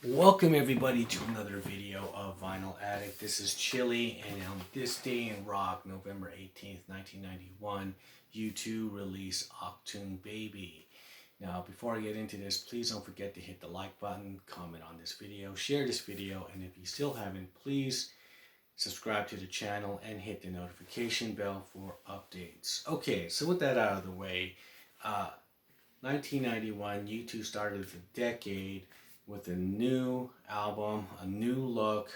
Welcome everybody to another video of Vinyl Addict. This is Chili, and on this day in rock, November 18th, 1991, U2 released Achtung Baby. Now, before I get into this, please don't forget to hit the like button, comment on this video, share this video, and if you still haven't, please subscribe to the channel and hit the notification bell for updates. Okay, so with that out of the way, 1991, U2 started the decade with a new album, a new look,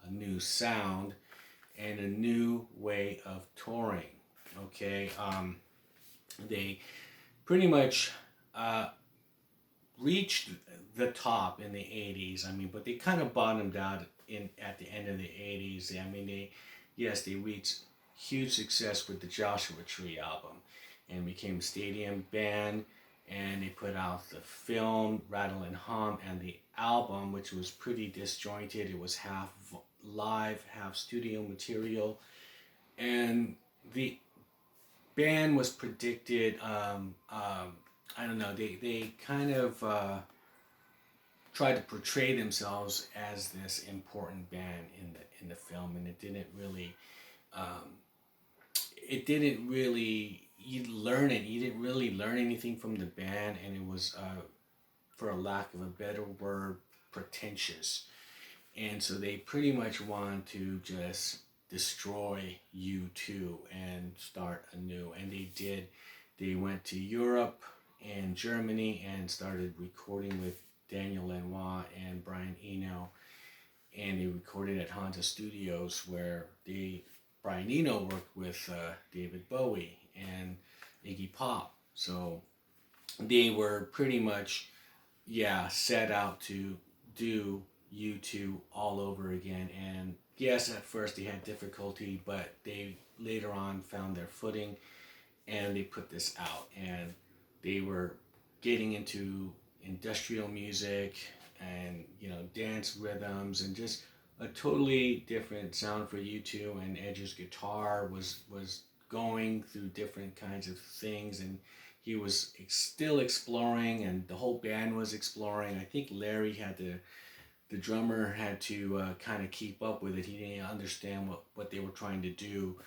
a new sound, and a new way of touring. Okay, they pretty much reached the top in the 80s. But they kind of bottomed out at the end of the 80s. They reached huge success with the Joshua Tree album and became a stadium band. And they put out the film Rattle and Hum and the album, which was pretty disjointed. It was half live, half studio material, and the band was predicted. I don't know. They kind of tried to portray themselves as this important band in the film, and it didn't really. You learn it. You didn't really learn anything from the band, and it was, for a lack of a better word, pretentious. And so they pretty much wanted to just destroy U2 and start anew. And they did. They went to Europe and Germany and started recording with Daniel Lanois and Brian Eno. And they recorded at Honda Studios, where Brian Eno worked with David Bowie and Iggy Pop. So they were pretty much, set out to do U2 all over again. And yes, at first they had difficulty, but they later on found their footing and they put this out. And they were getting into industrial music and, dance rhythms and just a totally different sound for U2. And Edge's guitar was going through different kinds of things, and he was still exploring, and the whole band was exploring. I think Larry the drummer had to kind of keep up with it. He didn't understand what they were trying to do.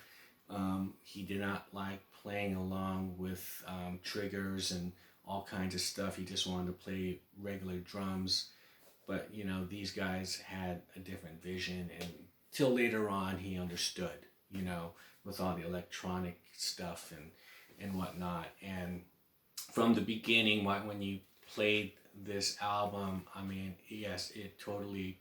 He did not like playing along with triggers and all kinds of stuff. He just wanted to play regular drums. But, these guys had a different vision, and till later on he understood, with all the electronic stuff and whatnot. And from the beginning, when you played this album, yes, it totally,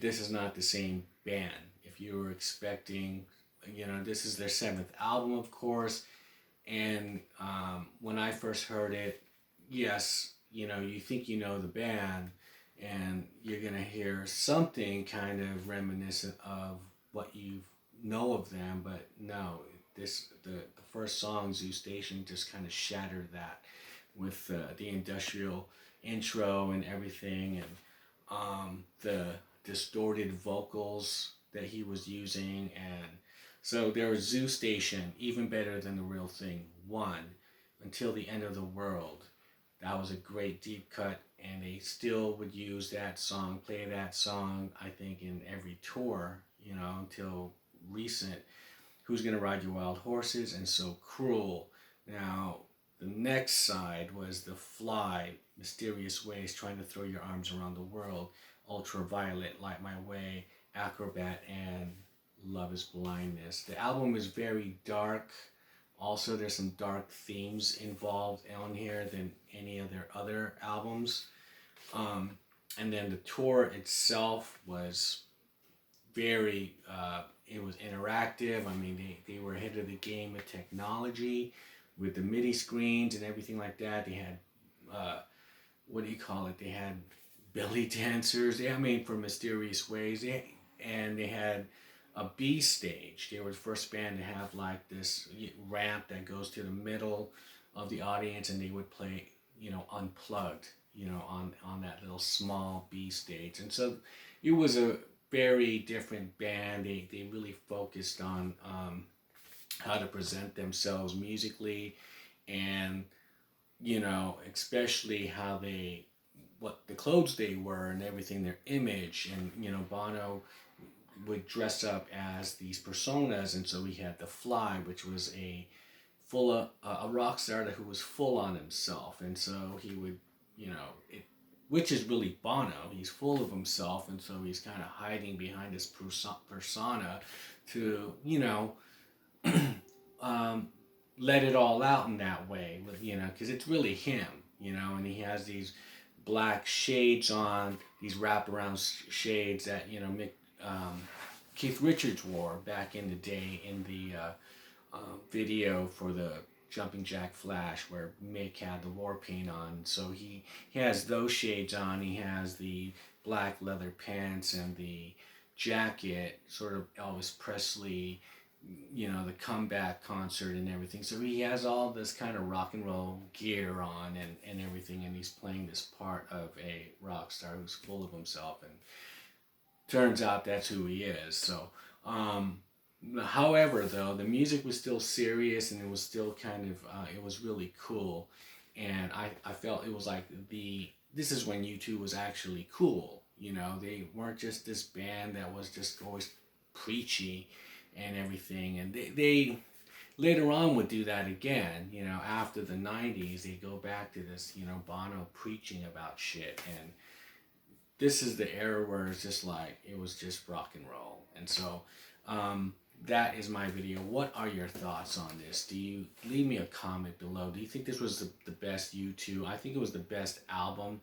this is not the same band. If you were expecting, this is their 7th album, of course. And when I first heard it, yes, you think you know the band, and you're going to hear something kind of reminiscent of what you know of them, but no, the first song, Zoo Station, just kind of shattered that with the industrial intro and everything, and the distorted vocals that he was using. And so there was Zoo Station, even better than the real thing, 1, Until the End of the World. That was a great deep cut, and they still would use that song, play that song, I think, in every tour, until recent. Who's Gonna Ride Your Wild Horses, and So Cruel. Now, the next side was The Fly, Mysterious Ways, Trying to Throw Your Arms Around the World, Ultraviolet, Light My Way, Acrobat, and Love is Blindness. The album is very dark. Also, there's some dark themes involved on here than any of their other albums. And then the tour itself was very, it was interactive. They were ahead of the game with technology, with the MIDI screens and everything like that. They had, they had belly dancers. For Mysterious Ways. They had a B stage. They were the first band to have like this ramp that goes to the middle of the audience, and they would play, unplugged, on that little small B stage. And so it was a very different band. They really focused on how to present themselves musically, and especially how what the the clothes they were and everything, their image, and Bono would dress up as these personas, and so we had the Fly, which was a rock star who was full on himself, and so he would, which is really Bono. He's full of himself, and so he's kind of hiding behind his persona to, let it all out in that way, because it's really him, and he has these black shades on, these wraparound shades that, Keith Richards wore back in the day in the video for the Jumping Jack Flash, where Mick had the war paint on. So he has those shades on. He has the black leather pants and the jacket, sort of Elvis Presley, the comeback concert and everything. So he has all this kind of rock and roll gear on and everything, and he's playing this part of a rock star who's full of himself, and turns out that's who he is. So, however, though, the music was still serious, and it was still kind of, it was really cool, and I felt it was like this is when U2 was actually cool. They weren't just this band that was just always preachy and everything, and they later on would do that again. After the 90s, they go back to this, Bono preaching about shit, and this is the era where it's just like, it was just rock and roll. And so that is my video. What are your thoughts on this? Leave me a comment below. Do you think this was the best U2? I think it was the best album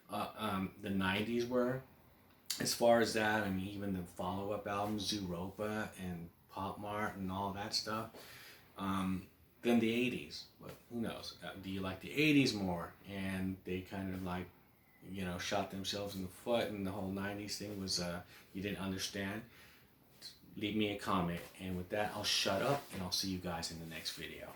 the 90s were. As far as that, I mean, even the follow-up albums, Zooropa and Pop Mart and all that stuff, then the 80s. But who knows? Do you like the 80s more? And they kind of like, shot themselves in the foot, and the whole 90s thing was, you didn't understand. Leave me a comment. And with that, I'll shut up, and I'll see you guys in the next video.